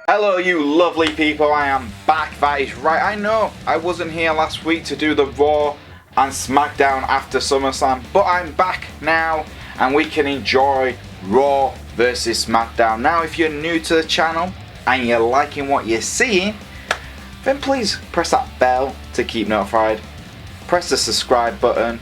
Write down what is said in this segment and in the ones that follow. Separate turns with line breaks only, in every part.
Hello you lovely people, I am back, that is right. I know I wasn't here last week to do the Raw and SmackDown after SummerSlam, but I'm back now and we can enjoy Raw versus SmackDown. Now if you're new to the channel and you're liking what you're seeing, then please press that bell to keep notified, press the subscribe button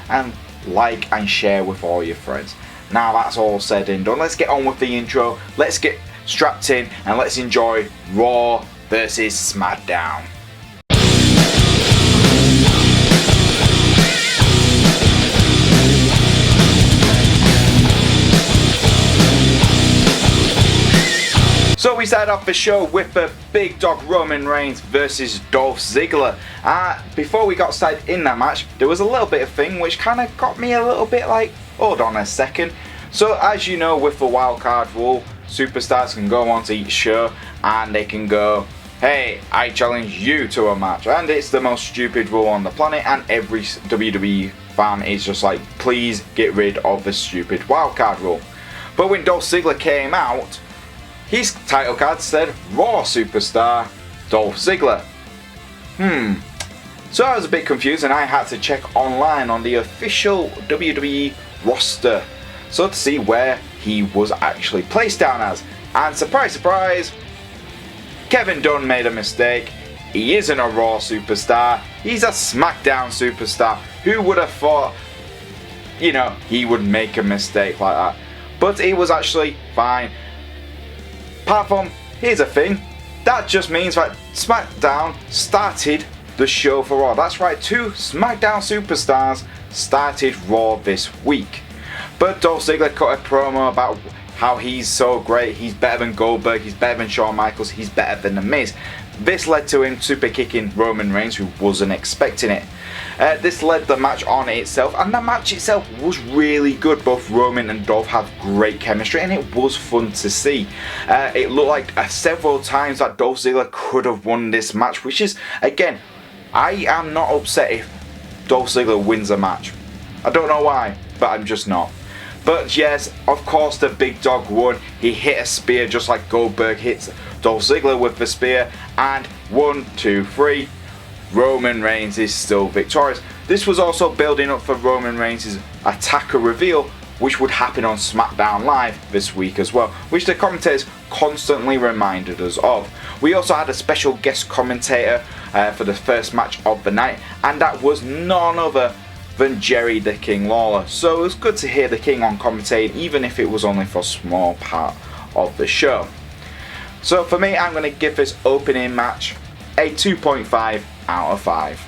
and like and share with all your friends. Now that's all said and done, let's get on with the intro, let's get strapped in and let's enjoy Raw versus SmackDown. So we started off the show with the big dog Roman Reigns versus Dolph Ziggler. Before we got started in that match, there was a little bit of thing which kind of got me a little bit like, hold on a second. So as you know, with the wildcard rule, superstars can go onto each show and they can go, hey, I challenge you to a match. And it's the most stupid rule on the planet and every WWE fan is just like, please get rid of the stupid wildcard rule. But when Dolph Ziggler came out, his title card said Raw Superstar Dolph Ziggler. So I was a bit confused and I had to check online on the official WWE roster so to see where he was actually placed down as. And surprise, surprise, Kevin Dunn made a mistake. He isn't a Raw Superstar, he's a SmackDown Superstar. Who would have thought, you know, he would make a mistake like that? But he was actually fine. Apart from, here's a thing, that just means that SmackDown started the show for Raw. That's right, two SmackDown superstars started Raw this week. But Dolph Ziggler cut a promo about how he's so great, he's better than Goldberg, he's better than Shawn Michaels, he's better than The Miz. This led to him super kicking Roman Reigns, who wasn't expecting it. This led the match on itself, and the match itself was really good. Both Roman and Dolph have great chemistry, and it was fun to see. It looked like several times that Dolph Ziggler could have won this match, which is, again, I am not upset if Dolph Ziggler wins a match. I don't know why, but I'm just not. But yes, of course the big dog won. He hit a spear just like Goldberg hits Dolph Ziggler with the spear, and 1, 2, 3, Roman Reigns is still victorious. This was also building up for Roman Reigns' attacker reveal, which would happen on SmackDown Live this week as well, which the commentators constantly reminded us of. We also had a special guest commentator for the first match of the night, and that was none other than Jerry the King Lawler. So it was good to hear the King on commentating, even if it was only for a small part of the show. So for me, I'm going to give this opening match a 2.5 out of 5.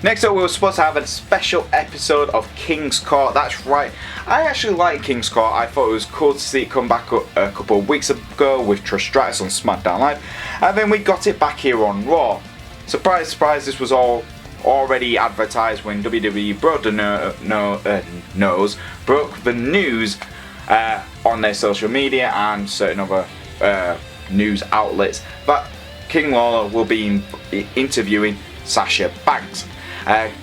Next up, we were supposed to have a special episode of King's Court. That's right, I actually like King's Court. I thought it was cool to see it come back up a couple of weeks ago with Trish Stratus on SmackDown Live, and then we got it back here on Raw. Surprise, surprise, this was all already advertised when WWE broke the news on their social media and certain other news outlets that King Lawler will be interviewing Sasha Banks.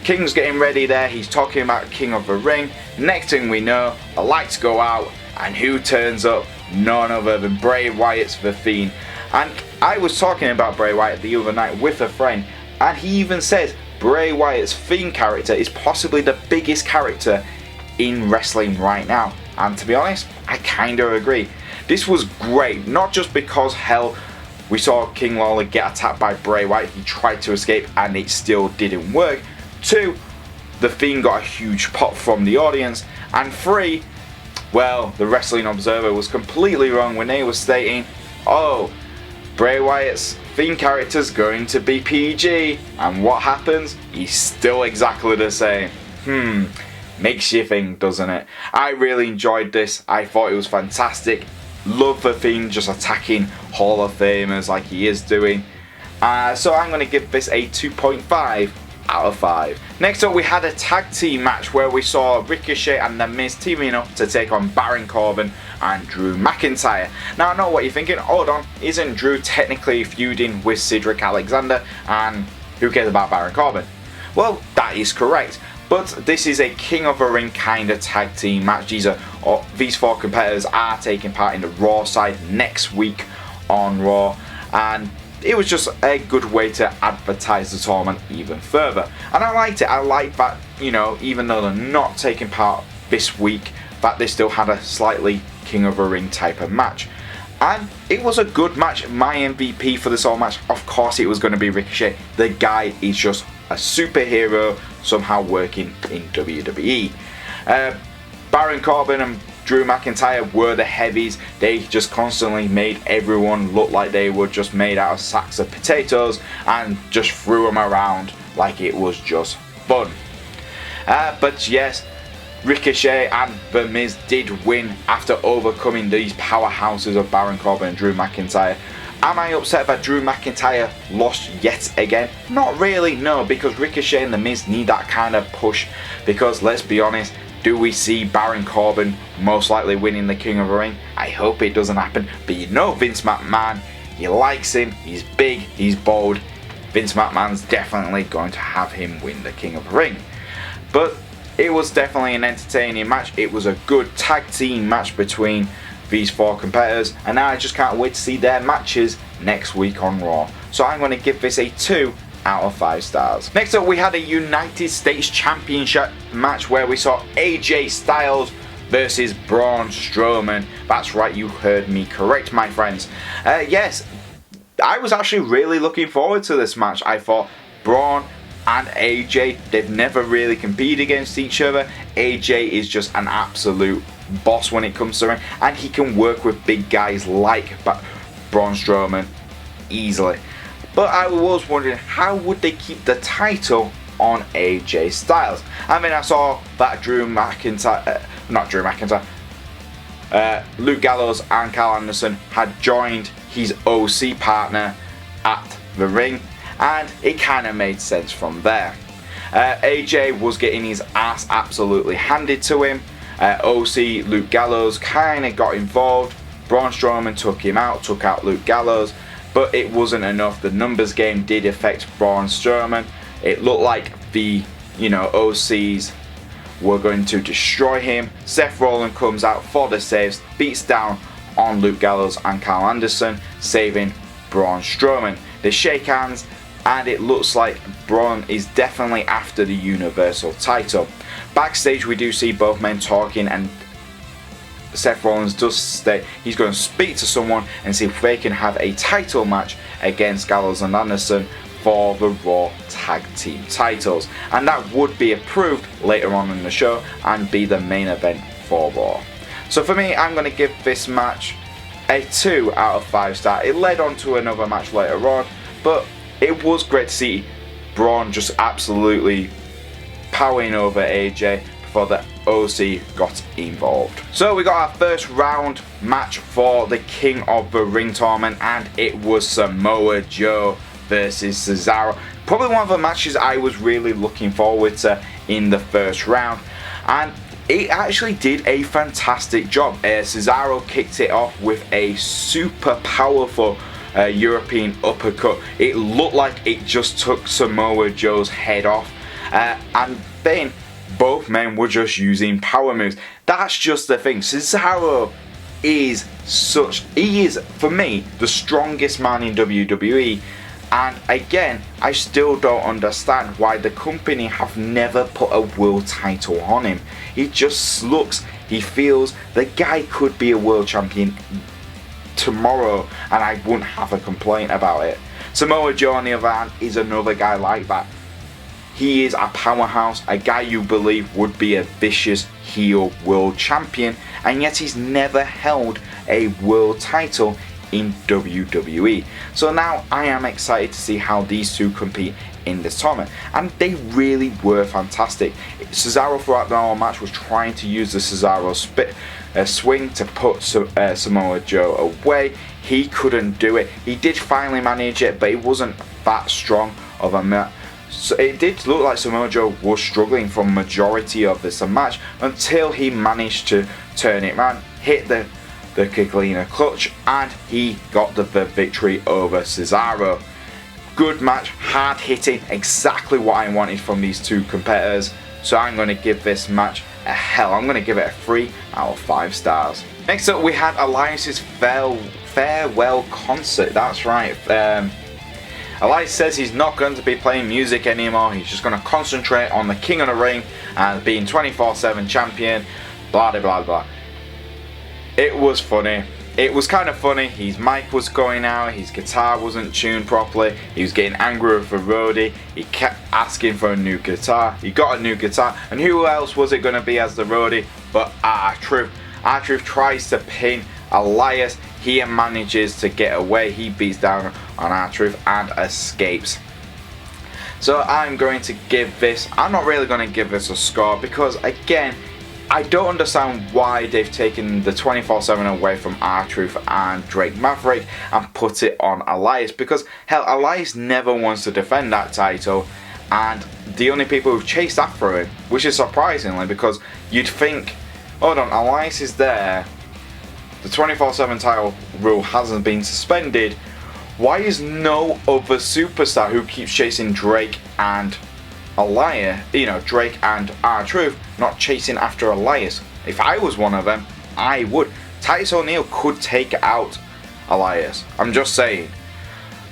King's getting ready there, he's talking about King of the Ring. Next thing we know, the lights go out and who turns up? None other than Bray Wyatt's The Fiend. And I was talking about Bray Wyatt the other night with a friend, and he even says Bray Wyatt's Fiend character is possibly the biggest character in wrestling right now. And to be honest, I kinda agree. This was great, not just because hell, we saw King Lawler get attacked by Bray Wyatt, he tried to escape and it still didn't work. 2, the Fiend got a huge pop from the audience. And 3, well, the Wrestling Observer was completely wrong when they were stating, oh, Bray Wyatt's Fiend character's going to be PG, and what happens? He's still exactly the same. Makes you think, doesn't it? I really enjoyed this. I thought it was fantastic. Love the Fiend just attacking Hall of Famers like he is doing. So I'm going to give this a 2.5 out of 5. Next up, we had a tag team match where we saw Ricochet and The Miz teaming up to take on Baron Corbin and Drew McIntyre. Now I know what you're thinking, hold on, isn't Drew technically feuding with Cedric Alexander, and who cares about Baron Corbin? Well, that is correct, but this is a King of the Ring kind of tag team match. These 4 competitors are taking part in the Raw side next week on Raw, and it was just a good way to advertise the tournament even further. And I liked it. I liked that, you know, even though they're not taking part this week, that they still had a slightly King of the Ring type of match. And it was a good match. My MVP for this whole match, of course it was going to be Ricochet. The guy is just a superhero somehow working in WWE. Baron Corbin and Drew McIntyre were the heavies. They just constantly made everyone look like they were just made out of sacks of potatoes and just threw them around like it was just fun. But yes, Ricochet and The Miz did win after overcoming these powerhouses of Baron Corbin and Drew McIntyre. Am I upset that Drew McIntyre lost yet again? Not really, no, because Ricochet and The Miz need that kind of push. Because let's be honest, do we see Baron Corbin most likely winning the King of the Ring? I hope it doesn't happen, but you know Vince McMahon, he likes him, he's big, he's bold. Vince McMahon's definitely going to have him win the King of the Ring. But it was definitely an entertaining match. It was a good tag team match between these four competitors, and now I just can't wait to see their matches next week on Raw. So I'm going to give this a 2 out of 5 stars. Next up, we had a United States Championship match where we saw AJ Styles versus Braun Strowman. That's right, you heard me correct, my friends. Yes, I was actually really looking forward to this match. I thought Braun and AJ, they've never really competed against each other. AJ is just an absolute boss when it comes to ring, and he can work with big guys like Braun Strowman easily. But I was wondering, how would they keep the title on AJ Styles? I mean, I saw that Luke Gallows and Karl Anderson had joined his OC partner at the ring, and it kind of made sense from there. AJ was getting his ass absolutely handed to him. OC Luke Gallows kind of got involved. Braun Strowman took out Luke Gallows, but it wasn't enough. The numbers game did affect Braun Strowman. It looked like the OCs were going to destroy him. Seth Rollins comes out for the saves, beats down on Luke Gallows and Karl Anderson, saving Braun Strowman. They shake hands, and it looks like Braun is definitely after the Universal title. Backstage, we do see both men talking, and Seth Rollins does state he's going to speak to someone and see if they can have a title match against Gallows and Anderson for the Raw Tag Team titles, and that would be approved later on in the show and be the main event for Raw. So for me, I'm going to give this match a 2 out of 5 stars. It led on to another match later on, but it was great to see Braun just absolutely powering over AJ before the OC got involved. So we got our first round match for the King of the Ring tournament, and it was Samoa Joe versus Cesaro. Probably one of the matches I was really looking forward to in the first round, and it actually did a fantastic job. Cesaro kicked it off with a super powerful European uppercut. It looked like it just took Samoa Joe's head off, and then both men were just using power moves. That's just the thing. Cesaro is for me the strongest man in WWE, and again, I still don't understand why the company have never put a world title on him. He feels the guy could be a world champion tomorrow, and I wouldn't have a complaint about it. Samoa Joe, on the other hand, is another guy like that. He is a powerhouse, a guy you believe would be a vicious heel world champion, and yet he's never held a world title in WWE. So now I am excited to see how these two compete in this tournament, and they really were fantastic. Cesaro throughout the whole match was trying to use the Cesaro swing to put Samoa Joe away. He couldn't do it. He did finally manage it, but it wasn't that strong of a match. So it did look like Samoa Joe was struggling for majority of this match until he managed to turn it around, hit the Kicklina clutch, and he got the victory over Cesaro. Good match, hard hitting, exactly what I wanted from these two competitors. So I'm going to give this match a hell. I'm going to give it a 3 out of 5 stars. Next up, we had Elias's farewell concert. That's right. Elias says he's not going to be playing music anymore. He's just going to concentrate on the King of the Ring and being 24/7 champion. Blah blah blah blah. It was funny. It was kind of funny. His mic was going out. His guitar wasn't tuned properly. He was getting angry with the roadie. He kept asking for a new guitar. He got a new guitar. And who else was it going to be as the roadie but R-Truth? R-Truth tries to pin Elias. He manages to get away. He beats down on R-Truth and escapes. So I'm going to give this, I'm not really going to give this a score because again, I don't understand why they've taken the 24/7 away from R-Truth and Drake Maverick and put it on Elias, because hell, Elias never wants to defend that title, and the only people who've chased after him, which is surprisingly, because you'd think, hold on, Elias is there, the 24/7 title rule hasn't been suspended, why is no other superstar who keeps chasing Drake and Elias, Drake and R-Truth, not chasing after Elias? If I was one of them, I would. Titus O'Neil could take out Elias. I'm just saying.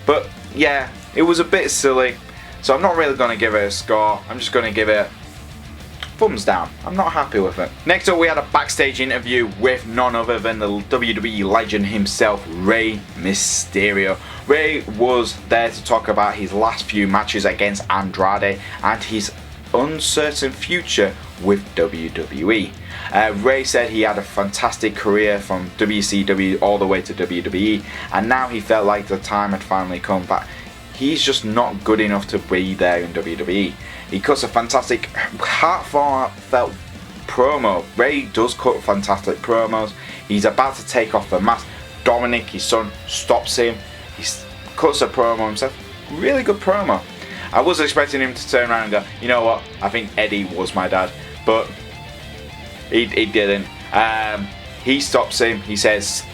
But yeah, it was a bit silly. So I'm not really going to give it a score. I'm just going to give it thumbs down. I'm not happy with it. Next up, we had a backstage interview with none other than the WWE legend himself, Rey Mysterio. Rey was there to talk about his last few matches against Andrade and his uncertain future with WWE. Rey said he had a fantastic career from WCW all the way to WWE, and now he felt like the time had finally come back. He's just not good enough to be there in WWE. He cuts a fantastic, heartfelt promo. Rey does cut fantastic promos. He's about to take off the mask. Dominic, his son, stops him. He cuts a promo himself. Really good promo. I was expecting him to turn around and go, you know what, I think Eddie was my dad. But he didn't. He stops him. He says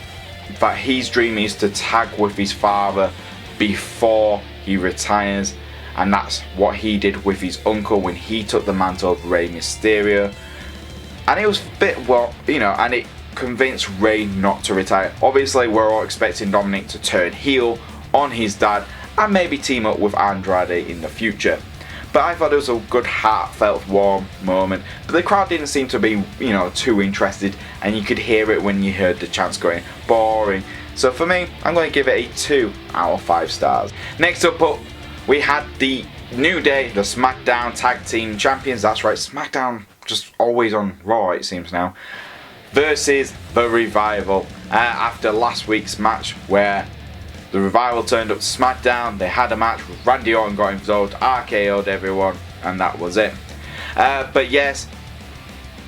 that his dream is to tag with his father before he retires, and that's what he did with his uncle when he took the mantle of Rey Mysterio. And it was a bit, and it convinced Rey not to retire. Obviously, we're all expecting Dominic to turn heel on his dad and maybe team up with Andrade in the future. But I thought it was a good, heartfelt, warm moment. But the crowd didn't seem to be, too interested, and you could hear it when you heard the chants going, boring. So for me, I'm going to give it a 2 out of 5 stars. Next up, we had the New Day, the SmackDown Tag Team Champions. That's right, SmackDown just always on Raw, it seems now. Versus the Revival. After last week's match where the Revival turned up to SmackDown, they had a match with Randy Orton, got involved, RKO'd everyone, and that was it. But yes,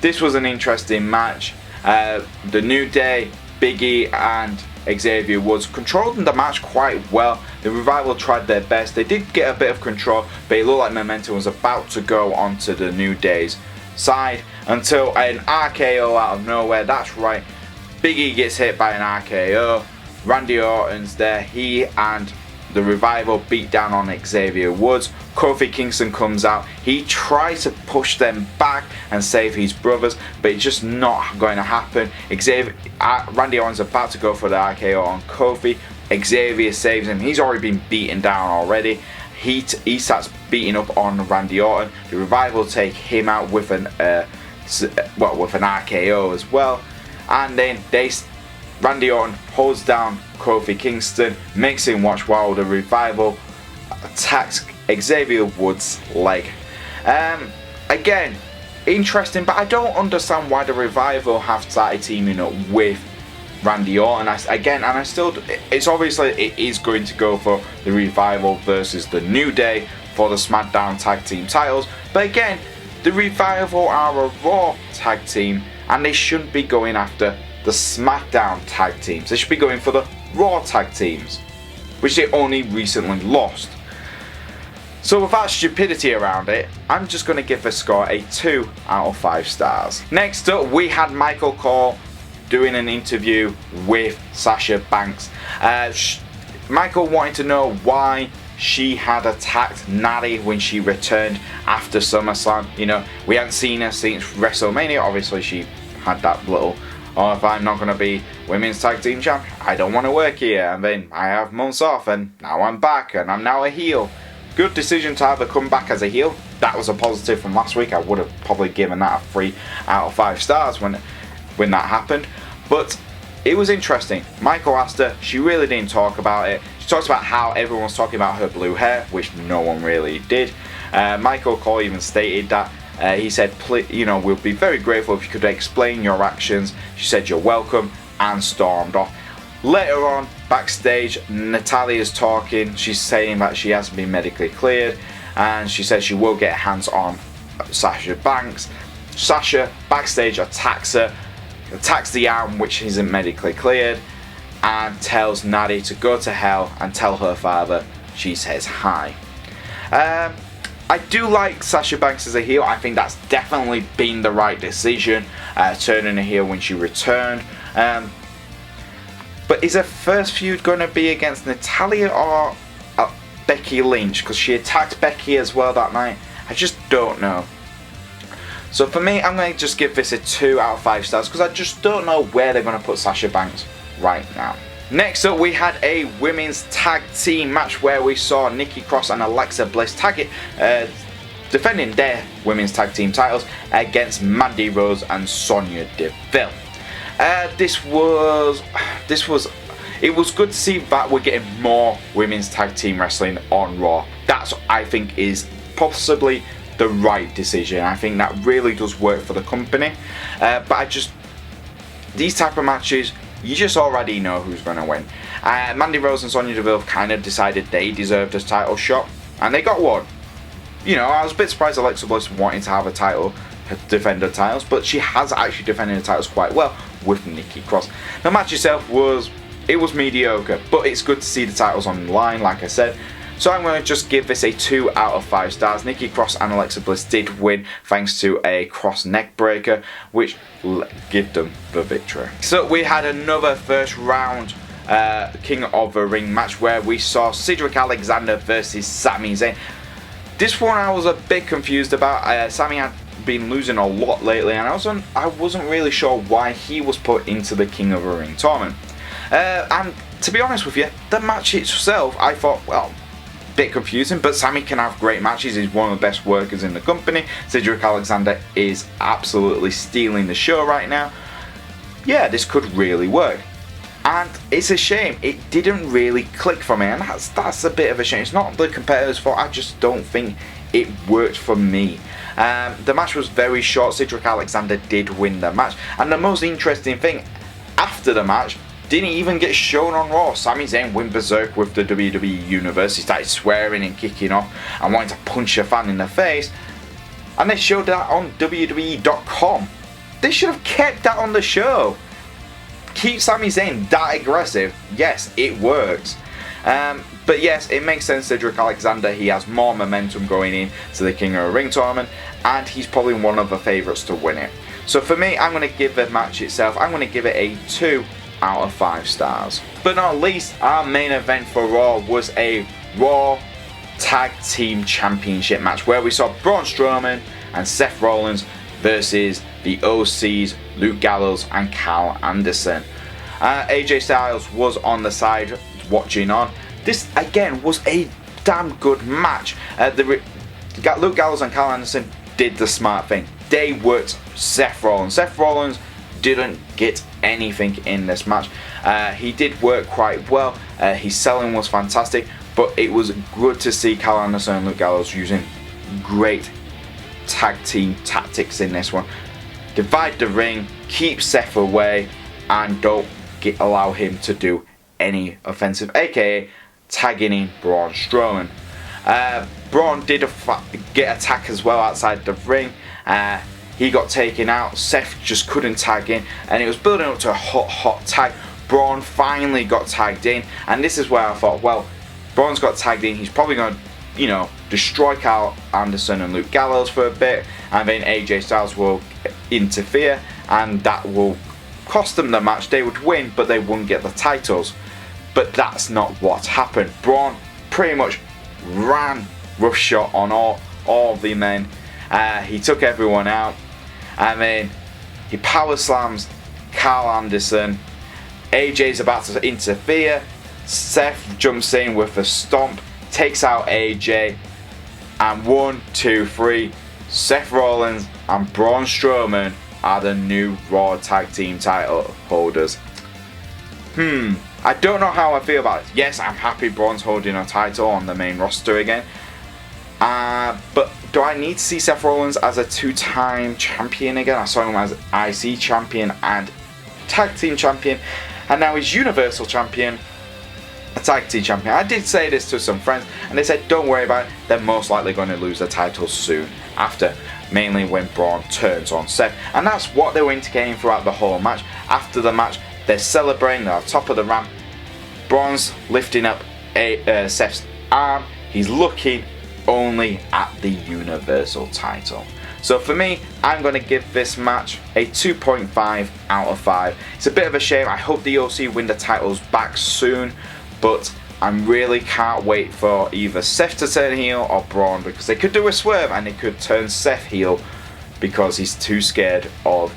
this was an interesting match. The New Day, Big E and Xavier Woods controlled the match quite well. The Revival tried their best. They did get a bit of control, but it looked like momentum was about to go onto the New Day's side until an RKO out of nowhere. That's right, Big E gets hit by an RKO. Randy Orton's there. He and the Revival beat down on Xavier Woods. Kofi Kingston comes out. He tries to push them back and save his brothers, but it's just not going to happen. Randy Orton's about to go for the RKO on Kofi. Xavier saves him. He's already been beaten down already. He starts beating up on Randy Orton. The Revival take him out with an RKO as well, and then Randy Orton holds down Kofi Kingston, makes him watch while the Revival attacks Xavier Woods' leg. Again, interesting, but I don't understand why the Revival have started teaming up with Randy Orton. It's obviously it is going to go for the Revival versus the New Day for the SmackDown Tag Team titles. But again, the Revival are a Raw tag team, and they shouldn't be going after the SmackDown tag teams. They should be going for the Raw tag teams, which they only recently lost. So with that stupidity around it, I'm just going to give the score a 2 out of 5 stars. Next up, we had Michael Cole doing an interview with Sasha Banks. Michael wanted to know why she had attacked Natty when she returned after SummerSlam. We hadn't seen her since WrestleMania. Obviously, she had that little or if I'm not going to be women's tag team champion, I don't want to work here, and then I have months off, and now I'm back, and I'm now a heel. Good decision to have her come back as a heel. That was a positive from last week. I would have probably given that a 3 out of 5 stars when that happened. But it was interesting. Michael asked her, she really didn't talk about it. She talks about how everyone's talking about her blue hair, which no one really did. Michael Cole even stated that he said, we'll be very grateful if you could explain your actions. She said, you're welcome, and stormed off. Later on, backstage, Natalya's talking. She's saying that she hasn't been medically cleared, and she says she will get hands on Sasha Banks. Sasha, backstage, attacks her, attacks the arm which isn't medically cleared, and tells Natty to go to hell and tell her father she says hi. I do like Sasha Banks as a heel. I think that's definitely been the right decision, turning a heel when she returned. But is her first feud going to be against Natalya or Becky Lynch? Because she attacked Becky as well that night. I just don't know. So for me, I'm going to just give this a 2 out of 5 stars because I just don't know where they're going to put Sasha Banks right now. Next up, we had a women's tag team match where we saw Nikki Cross and Alexa Bliss defending their women's tag team titles against Mandy Rose and Sonya Deville. It was good to see that we're getting more women's tag team wrestling on Raw. That's, I think, is possibly the right decision. I think that really does work for the company. But these type of matches, you just already know who's going to win. Mandy Rose and Sonya Deville kind of decided they deserved a title shot, and they got one. I was a bit surprised Alexa Bliss wanting to have a title, defend her titles, but she has actually defended the titles quite well with Nikki Cross. The match itself was mediocre, but it's good to see the titles on the line, like I said. So I'm going to just give this a 2 out of 5 stars. Nikki Cross and Alexa Bliss did win thanks to a cross neck breaker, which gave them the victory. So we had another first round King of the Ring match where we saw Cedric Alexander versus Sami Zayn. This one I was a bit confused about. Sami had been losing a lot lately, and I wasn't really sure why he was put into the King of the Ring tournament. And to be honest with you, the match itself, I thought, well, bit confusing, but Sami can have great matches. He's one of the best workers in the company. Cedric Alexander is absolutely stealing the show right now. Yeah, this could really work. And it's a shame it didn't really click for me, and that's a bit of a shame. It's not the competitor's fault, I just don't think it worked for me. The match was very short. Cedric Alexander did win the match, and the most interesting thing after the match didn't even get shown on Raw. Sami Zayn went berserk with the WWE Universe. He started swearing and kicking off and wanting to punch a fan in the face, and they showed that on WWE.com. They should have kept that on the show. Keep Sami Zayn that aggressive. Yes, it works. But yes, it makes sense. Cedric Alexander, he has more momentum going in to the King of the Ring tournament, and he's probably one of the favourites to win it. So for me, I'm going to give the match itself, I'm going to give it a 2 out of 5 stars. But not least, our main event for Raw was a Raw Tag Team Championship match where we saw Braun Strowman and Seth Rollins versus the OCs, Luke Gallows and Karl Anderson. AJ Styles was on the side watching on. This again was a damn good match. Luke Gallows and Karl Anderson did the smart thing. They worked Seth Rollins. Seth Rollins didn't get anything in this match. He did work quite well. His selling was fantastic, but it was good to see Karl Anderson and Luke Gallows using great tag team tactics in this one. Divide the ring, keep Seth away, and don't allow him to do any offensive, aka tagging in Braun Strowman. Braun did get attacked as well outside the ring. He got taken out. Seth just couldn't tag in, and it was building up to a hot tag. Braun finally got tagged in, and this is where I thought, well, Braun's got tagged in. He's probably going to, destroy Karl Anderson and Luke Gallows for a bit, and then AJ Styles will interfere, and that will cost them the match. They would win, but they wouldn't get the titles. But that's not what happened. Braun pretty much ran roughshod on all the men. He took everyone out, and then he power slams Karl Anderson. AJ's about to interfere. Seth jumps in with a stomp, takes out AJ, and 1, 2, 3, Seth Rollins and Braun Strowman are the new Raw Tag Team title holders. I don't know how I feel about it. Yes, I'm happy Braun's holding a title on the main roster again. But do I need to see Seth Rollins as a 2-time champion again? I saw him as IC champion and Tag Team champion, and now he's Universal champion, a Tag Team champion. I did say this to some friends, and they said don't worry about it, they're most likely going to lose the titles soon after, mainly when Braun turns on Seth. And that's what they were indicating throughout the whole match. After the match, they're celebrating, they're on top of the ramp. Braun's lifting up Seth's arm. He's looking only at the Universal title. So for me, I'm going to give this match a 2.5 out of 5. It's a bit of a shame. I hope the OC win the titles back soon, but I really can't wait for either Seth to turn heel or Braun, because they could do a swerve and they could turn Seth heel because he's too scared of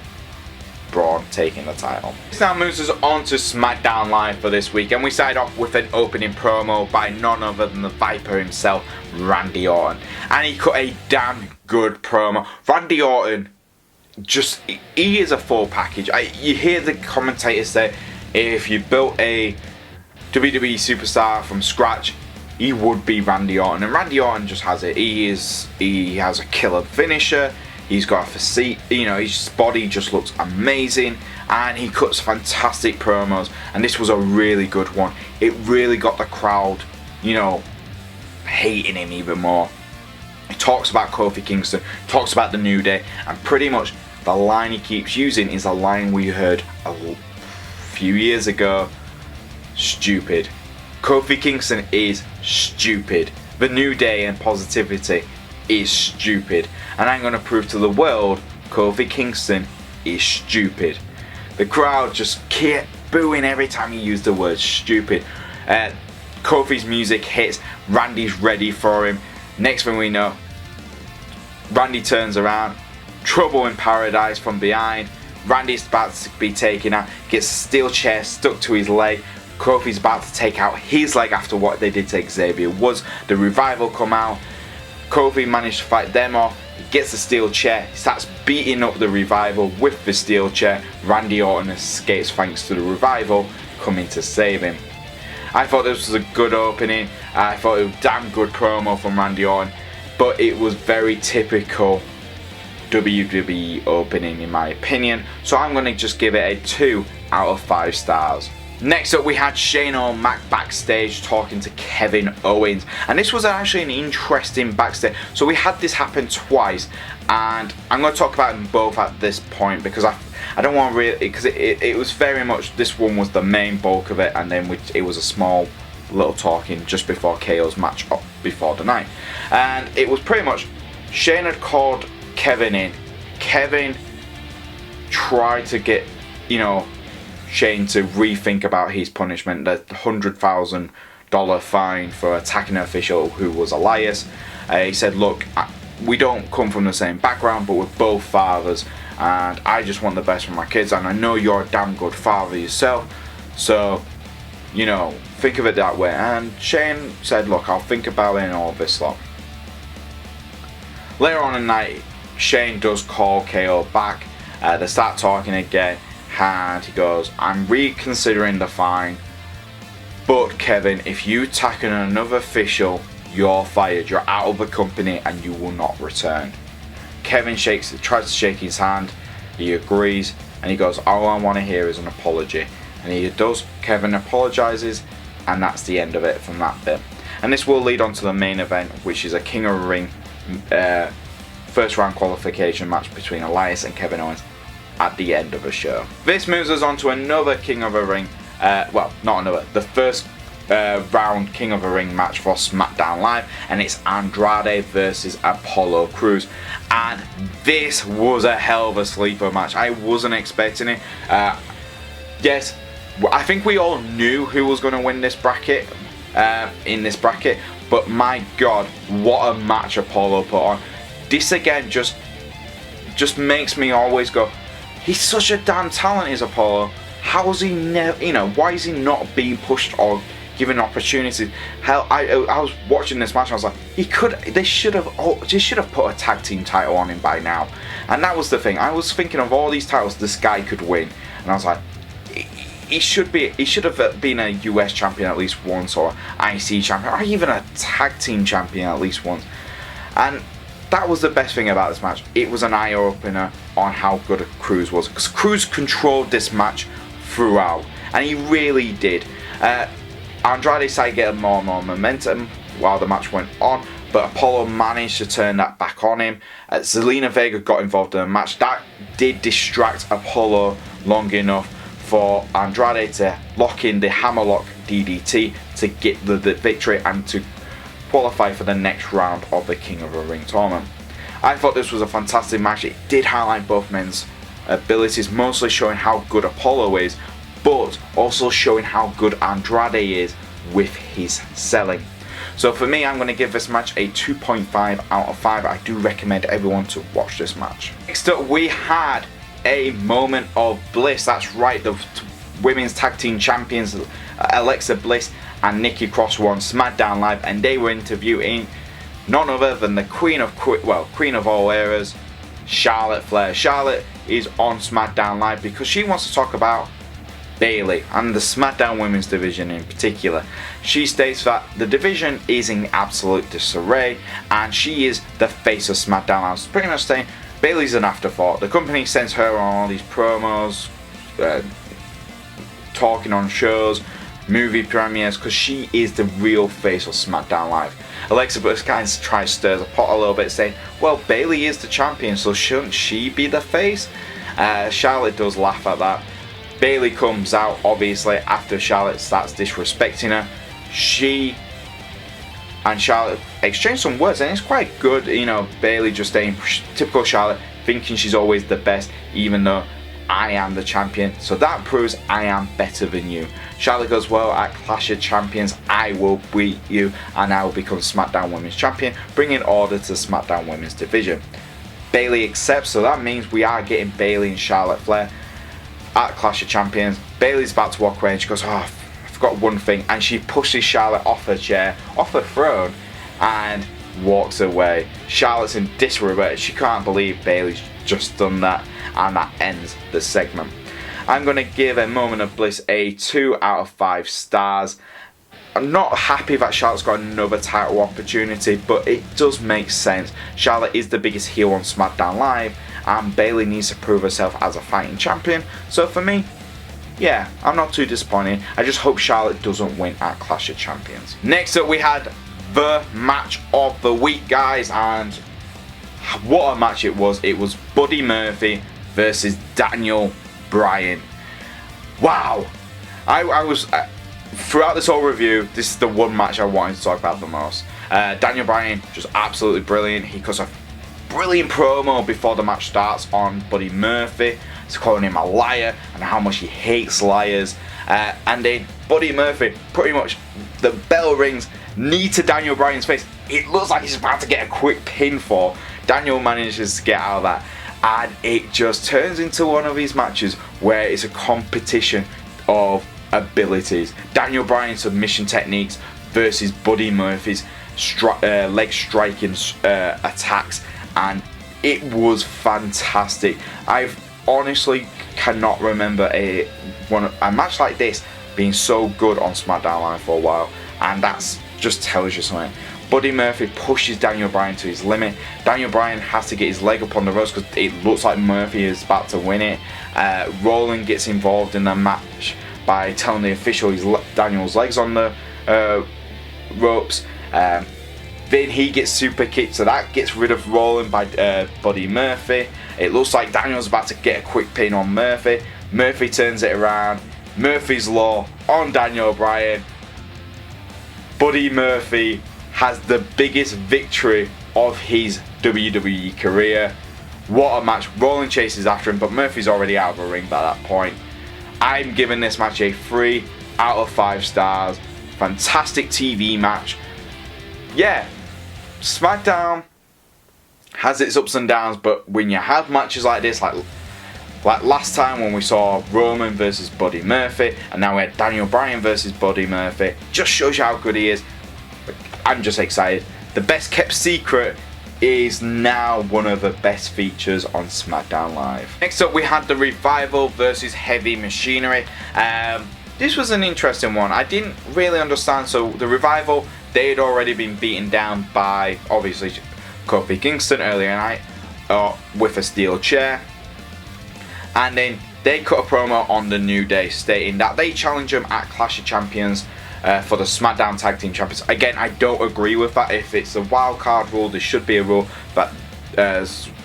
Braun taking the title. This now moves us on to SmackDown Live for this week, and we started off with an opening promo by none other than the Viper himself, Randy Orton, and he cut a damn good promo. Randy Orton, he is a full package. You hear the commentators say if you built a WWE superstar from scratch, he would be Randy Orton, and Randy Orton just has it. He has a killer finisher. He's got a physique, his body just looks amazing, and he cuts fantastic promos, and this was a really good one. It really got the crowd, hating him even more. He talks about Kofi Kingston, talks about the New Day, and pretty much the line he keeps using is a line we heard a few years ago. Stupid. Kofi Kingston is stupid. The New Day and positivity is stupid, and I'm going to prove to the world Kofi Kingston is stupid. The crowd just kept booing every time he used the word stupid. Kofi's music hits, Randy's ready for him. Next thing we know, Randy turns around, trouble in paradise from behind. Randy's about to be taken out, gets a steel chair stuck to his leg. Kofi's about to take out his leg after what they did to Xavier Woods. The Revival come out. Kofi managed to fight them off. He gets the steel chair. He starts beating up the Revival with the steel chair. Randy Orton escapes thanks to the Revival coming to save him. I thought this was a good opening. I thought it was a damn good promo from Randy Orton, but it was very typical WWE opening in my opinion. So I'm going to just give it a 2 out of 5 stars. Next up, we had Shane O'Mac backstage talking to Kevin Owens, and this was actually an interesting backstage. So we had this happen twice, and I'm going to talk about them both at this point because I don't want to really, because it was very much, this one was the main bulk of it, and then it was a small little talking just before KO's match up before the night, and it was pretty much Shane had called Kevin in. Kevin tried to get Shane to rethink about his punishment, the $100,000 fine for attacking an official who was Elias. He said, look, we don't come from the same background, but we're both fathers, and I just want the best for my kids, and I know you're a damn good father yourself, so, think of it that way. And Shane said, look, I'll think about it and all this lot. Later on in the night, Shane does call KO back. They start talking again. And he goes, I'm reconsidering the fine, but Kevin, if you attack another official, you're fired. You're out of the company and you will not return. Kevin tries to shake his hand. He agrees, and he goes, all I want to hear is an apology. And he does. Kevin apologizes, and that's the end of it from that bit. And this will lead on to the main event, which is a King of the Ring first round qualification match between Elias and Kevin Owens at the end of the show. This moves us on to another King of the Ring, the first round King of the Ring match for SmackDown Live, and it's Andrade versus Apollo Crews. And this was a hell of a sleeper match. I wasn't expecting it. Yes, I think we all knew who was going to win this bracket, but my God, what a match Apollo put on. This again just makes me always go, He's such a damn talent, is Apollo. How is he never, why is he not being pushed or given opportunities? Hell, I was watching this match and I was like, they should have put a tag team title on him by now. And that was the thing. I was thinking of all these titles this guy could win, and I was like, he should have been a US champion at least once, or IC champion, or even a tag team champion at least once. And that was the best thing about this match. It was an eye-opener on how good Cruz was, because Cruz controlled this match throughout, and he really did. Andrade started getting more and more momentum while the match went on, but Apollo managed to turn that back on him. Zelina Vega got involved in the match. That did distract Apollo long enough for Andrade to lock in the hammerlock DDT to get the victory and to qualify for the next round of the King of the Ring tournament. I thought this was a fantastic match. It did highlight both men's abilities, mostly showing how good Apollo is, but also showing how good Andrade is with his selling. So for me, I'm going to give this match a 2.5 out of 5. I do recommend everyone to watch this match. Next up, we had a moment of bliss. That's right, the women's tag team champions Alexa Bliss and Nikki Cross were on SmackDown Live, and they were interviewing none other than the queen of all eras, Charlotte Flair. Charlotte is on SmackDown Live because she wants to talk about Bayley and the SmackDown Women's division in particular. She states that the division is in absolute disarray and she is the face of SmackDown. I was pretty much saying Bayley's an afterthought. The company sends her on all these promos, talking on shows, movie premieres, because she is the real face of SmackDown Live. Alexa Bliss kind of tries to stir the pot a little bit, saying, well, Bayley is the champion, so shouldn't she be the face? Charlotte does laugh at that. Bayley comes out, obviously, after Charlotte starts disrespecting her. She and Charlotte exchange some words, and it's quite good. Bayley just saying, typical Charlotte, thinking she's always the best, even though I am the champion, so that proves I am better than you. Charlotte goes, well, at Clash of Champions, I will beat you, and I will become SmackDown Women's Champion, bringing order to SmackDown Women's division. Bayley accepts, so that means we are getting Bayley and Charlotte Flair at Clash of Champions. Bayley's about to walk away, and she goes, oh, I forgot one thing, and she pushes Charlotte off her chair, off her throne, and walks away. Charlotte's in disarray. She can't believe Bayley's just done that, and that ends the segment. I'm going to give a moment of bliss a 2 out of 5 stars. I'm not happy that Charlotte's got another title opportunity, but it does make sense. Charlotte is the biggest heel on SmackDown Live, and Bayley needs to prove herself as a fighting champion. So for me, yeah, I'm not too disappointed. I just hope Charlotte doesn't win at Clash of Champions. Next up, we had the match of the week, guys, and what a match it was. It was Buddy Murphy versus Daniel Bryan. Wow. I was throughout this whole review, this is the one match I wanted to talk about the most. Daniel Bryan, just absolutely brilliant. He cuts a brilliant promo before the match starts on Buddy Murphy. He's calling him a liar and how much he hates liars. And then Buddy Murphy, pretty much the bell rings, knee to Daniel Bryan's face. It looks like he's about to get a quick pinfall. Daniel manages to get out of that, and it just turns into one of these matches where it's a competition of abilities. Daniel Bryan's submission techniques versus Buddy Murphy's leg striking attacks, and it was fantastic. I honestly cannot remember a match like this being so good on SmackDown Live for a while, and that's just tells you something. Buddy Murphy pushes Daniel Bryan to his limit. Daniel Bryan has to get his leg up on the ropes because it looks like Murphy is about to win it. Rollins gets involved in the match by telling the official Daniel's legs on the ropes. Then he gets super kicked, so that gets rid of Rollins by Buddy Murphy. It looks like Daniel's about to get a quick pin on Murphy. Murphy turns it around. Murphy's Law on Daniel Bryan. Buddy Murphy has the biggest victory of his WWE career. What a match. Rollins chases after him, but Murphy's already out of the ring by that point. I'm giving this match a 3 out of 5 stars. Fantastic TV match. Yeah, SmackDown has its ups and downs, but when you have matches like this, like Like last time when we saw Roman versus Buddy Murphy, and now we had Daniel Bryan versus Buddy Murphy. Just shows you how good he is. I'm just excited. The best kept secret is now one of the best features on SmackDown Live. Next up we had the Revival versus Heavy Machinery. This was an interesting one. I didn't really understand. So the Revival, they had already been beaten down by obviously Kofi Kingston earlier tonight with a steel chair. And then they cut a promo on the New Day stating that they challenge them at Clash of Champions for the SmackDown Tag Team Champions. Again, I don't agree with that. If it's a wild card rule, there should be a rule that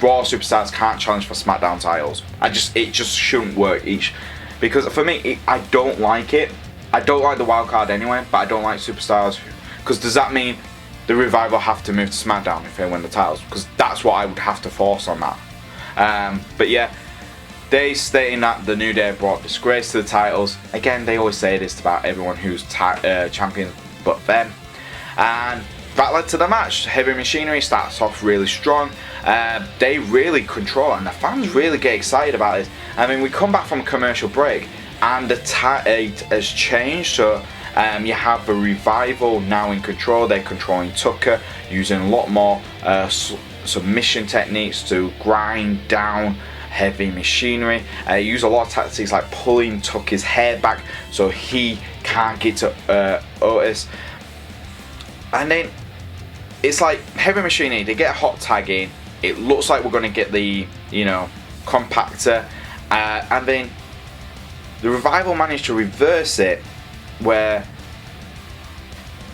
Raw superstars can't challenge for SmackDown titles. It just shouldn't work because for me, I don't like it. I don't like the wild card anyway, but I don't like superstars. Because does that mean the Revival have to move to SmackDown if they win the titles? Because that's what I would have to force on that. But yeah. They stating that the New Day brought disgrace to the titles. Again, they always say this about everyone who's champions but them. And that led to the match. Heavy Machinery starts off really strong. They really control it, and the fans really get excited about it. I mean, we come back from a commercial break, and the tag has changed. So you have the Revival now in control. They're controlling Tucker, using a lot more submission techniques to grind down Heavy Machinery. Use a lot of tactics like pulling Tucker's hair back so he can't get to Otis. And then it's like Heavy Machinery, they get a hot tag in. It looks like we're going to get the, compactor. And then the Revival managed to reverse it where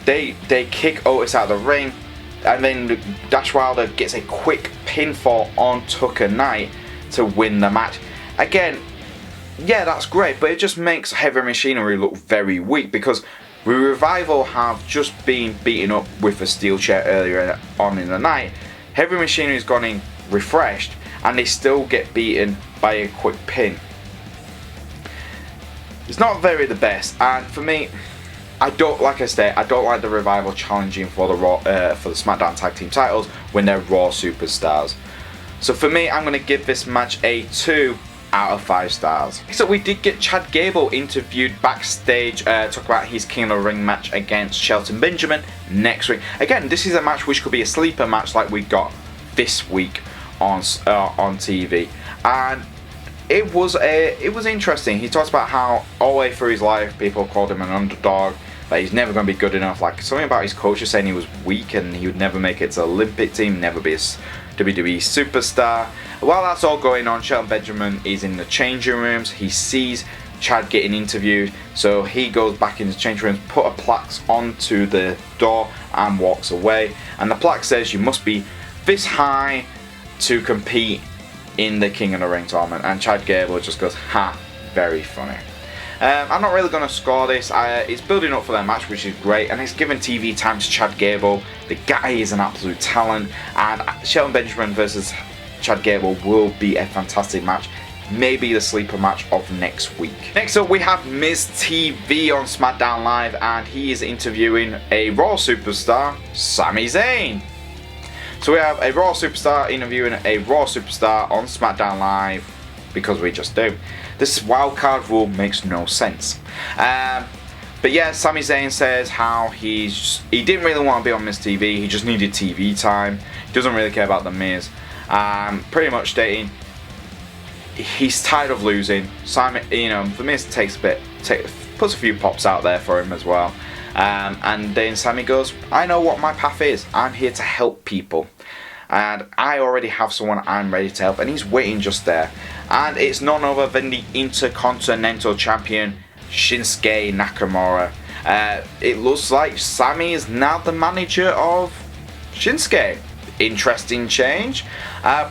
they kick Otis out of the ring. And then Dash Wilder gets a quick pinfall on Tucker Knight to win the match. Again, yeah, that's great, but it just makes Heavy Machinery look very weak because the Revival have just been beaten up with a steel chair earlier on in the night. Heavy Machinery's gone in refreshed, and they still get beaten by a quick pin. It's not very the best, and for me, I don't like the Revival challenging for the SmackDown Tag Team titles when they're Raw superstars. So for me, I'm going to give this match a 2 out of 5 stars. So we did get Chad Gable interviewed backstage, talk about his King of the Ring match against Shelton Benjamin next week. Again, this is a match which could be a sleeper match like we got this week on TV, and it was interesting. He talks about how all the way through his life people called him an underdog, that he's never going to be good enough. Like something about his coach saying he was weak and he would never make it to the Olympic team, never be a WWE superstar. While that's all going on, Shelton Benjamin is in the changing rooms. He sees Chad getting interviewed, so he goes back in the changing rooms, put a plaque onto the door and walks away. And the plaque says you must be this high to compete in the King of the Ring tournament. And Chad Gable just goes, ha, very funny. I'm not really going to score this. It's building up for their match, which is great, and it's giving TV time to Chad Gable. The guy is an absolute talent, and Shelton Benjamin versus Chad Gable will be a fantastic match. Maybe the sleeper match of next week. Next up, we have Miz TV on SmackDown Live, and he is interviewing a Raw superstar, Sami Zayn. So we have a Raw superstar interviewing a Raw superstar on SmackDown Live, because we just do. This wildcard rule makes no sense. But yeah, Sami Zayn says how he didn't really want to be on Miz TV. He just needed TV time. He doesn't really care about the Miz. Pretty much stating he's tired of losing. Sami, the Miz puts a few pops out there for him as well. And then Sami goes, I know what my path is. I'm here to help people. And I already have someone I'm ready to help, and he's waiting just there. And it's none other than the Intercontinental Champion, Shinsuke Nakamura. It looks like Sami is now the manager of Shinsuke. Interesting change.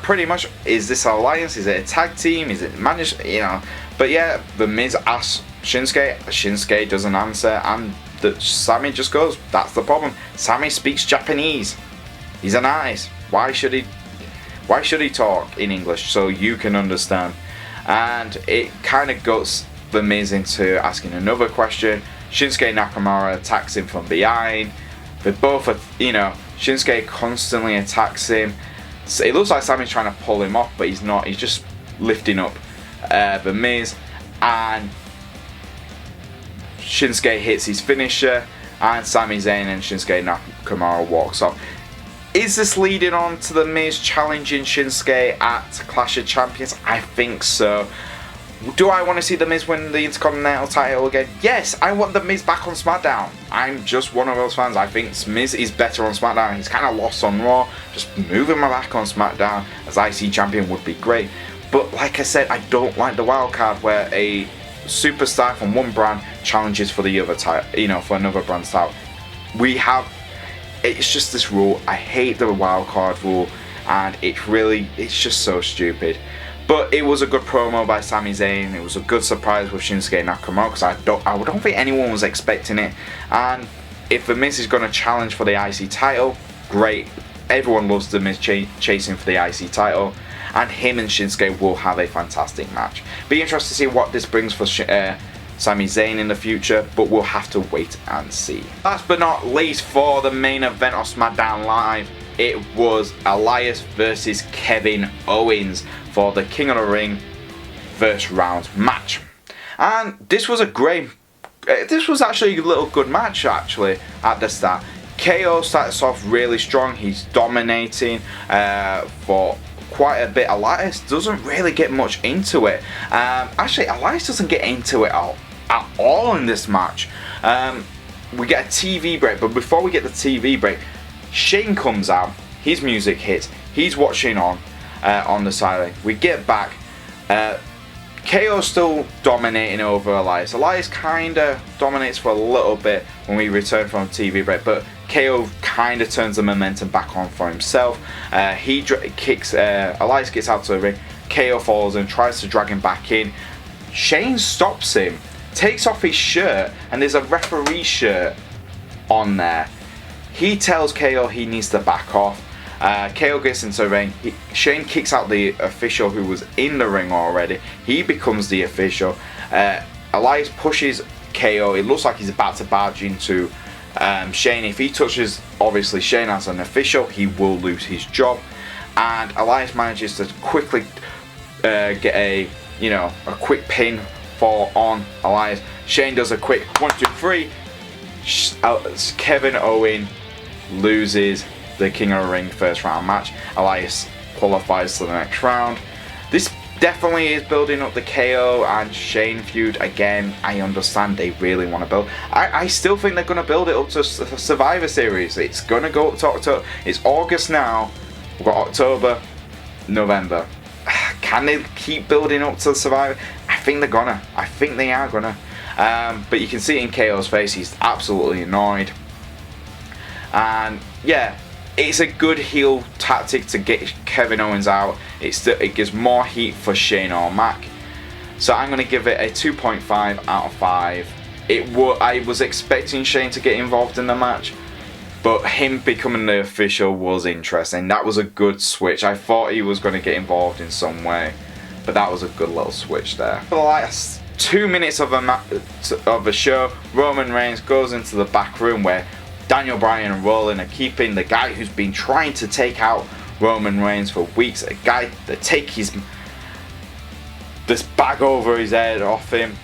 Pretty much, is this an alliance? Is it a tag team? Is it managed? But yeah, the Miz asks Shinsuke. Shinsuke doesn't answer, and Sami just goes, that's the problem. Sami speaks Japanese. He's an artist. Why should he talk in English so you can understand? And it kind of guts the Miz into asking another question. Shinsuke Nakamura attacks him from behind. They both are, Shinsuke constantly attacks him. So it looks like Sami's trying to pull him off, but he's not. He's just lifting up The Miz, and Shinsuke hits his finisher, and Sami Zayn and Shinsuke Nakamura walks off. Is this leading on to The Miz challenging Shinsuke at Clash of Champions? I think so. Do I want to see The Miz win the Intercontinental title again? Yes, I want The Miz back on SmackDown. I'm just one of those fans. I think Miz is better on SmackDown. He's kind of lost on Raw. Just moving him back on SmackDown as IC champion would be great. But like I said, I don't like the wild card where a superstar from one brand challenges for the other title, for another brand's title. It's just this rule. I hate the wild card rule, and it's just so stupid. But it was a good promo by Sami Zayn. It was a good surprise with Shinsuke Nakamura because I don't think anyone was expecting it. And if The Miz is going to challenge for the IC title, great. Everyone loves The Miz chasing for the IC title. And him and Shinsuke will have a fantastic match. Be interested to see what this brings for Sami Zayn in the future, but we'll have to wait and see. Last but not least, for the main event of SmackDown Live, it was Elias versus Kevin Owens for the King of the Ring first round match. And this was actually a little good match actually at the start. KO starts off really strong. He's dominating for quite a bit. Elias doesn't really get much into it. Actually, Elias doesn't get into it at all in this match. We get a TV break, but before we get the TV break, Shane comes out, his music hits, he's watching on the sideline. We get back, KO's still dominating over Elias. Elias kinda dominates for a little bit when we return from TV break, but KO kinda turns the momentum back on for himself. Elias gets out to the ring, KO falls and tries to drag him back in. Shane stops him, takes off his shirt, and there's a referee shirt on there. He tells KO he needs to back off. KO gets into the ring. Shane kicks out the official who was in the ring already. He becomes the official. Elias pushes KO. It looks like he's about to barge into Shane. If he touches, obviously, Shane as an official, he will lose his job. And Elias manages to quickly get a quick pin on Elias. Shane does a quick 1, 2, 3. Kevin Owens loses the King of the Ring first round match. Elias qualifies to the next round. This definitely is building up the KO and Shane feud again. I understand they really want to build. I still think they're going to build it up to Survivor Series. It's going to go up to October. It's August now. We've got October, November. Can they keep building up to Survivor? I think they're gonna. I think they are gonna. But you can see it in KO's face. He's absolutely annoyed. And yeah, it's a good heel tactic to get Kevin Owens out. It gives more heat for Shane or Mac. So I'm going to give it a 2.5 out of 5. I was expecting Shane to get involved in the match, but him becoming the official was interesting. That was a good switch. I thought he was going to get involved in some way, but that was a good little switch there. For the last 2 minutes of the show, Roman Reigns goes into the back room where Daniel Bryan and Rollins are keeping the guy who's been trying to take out Roman Reigns for weeks, a guy that take this bag over his head off him.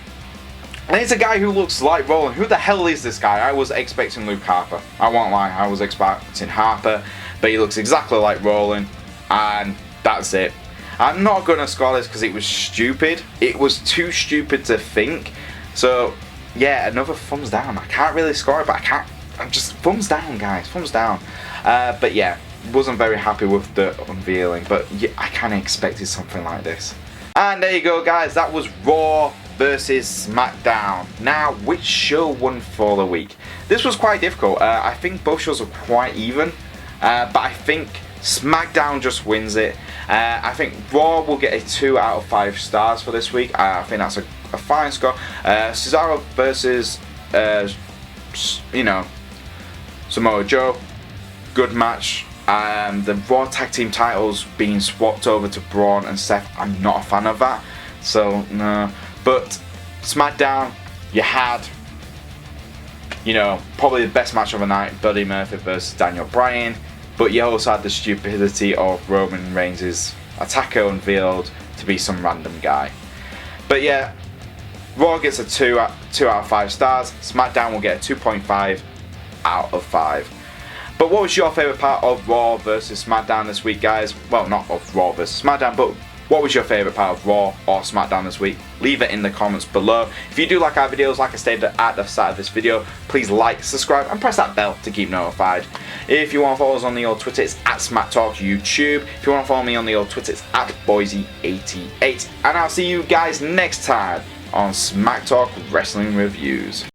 And it's a guy who looks like Rollins. Who the hell is this guy? I was expecting Luke Harper. I won't lie, I was expecting Harper, but he looks exactly like Rollins, and that's it. I'm not going to score this because it was stupid. It was too stupid to think. So yeah, another thumbs down. I can't really score it, but I'm just thumbs down, guys. Thumbs down. But yeah, wasn't very happy with the unveiling. But yeah, I kind of expected something like this. And there you go, guys. That was Raw versus SmackDown. Now, which show won for the week? This was quite difficult. I think both shows are quite even. But I think SmackDown just wins it. I think Raw will get a 2 out of 5 stars for this week. I think that's a fine score. Cesaro versus, Samoa Joe, good match. The Raw Tag Team titles being swapped over to Braun and Seth, I'm not a fan of that. So, no. But SmackDown, you had, probably the best match of the night, Buddy Murphy versus Daniel Bryan. But you also had the stupidity of Roman Reigns' attacker unveiled to be some random guy. But yeah, Raw gets a 2 out of 5 stars. SmackDown will get a 2.5 out of 5. But what was your favourite part of Raw versus SmackDown this week, guys? Well, not of Raw versus SmackDown, but what was your favourite part of Raw or SmackDown this week? Leave it in the comments below. If you do like our videos, like I stated at the start of this video, please like, subscribe and press that bell to keep notified. If you want to follow us on the old Twitter, it's at SmackTalk YouTube. If you want to follow me on the old Twitter, it's at Boyze88. And I'll see you guys next time on SmackTalk Wrestling Reviews.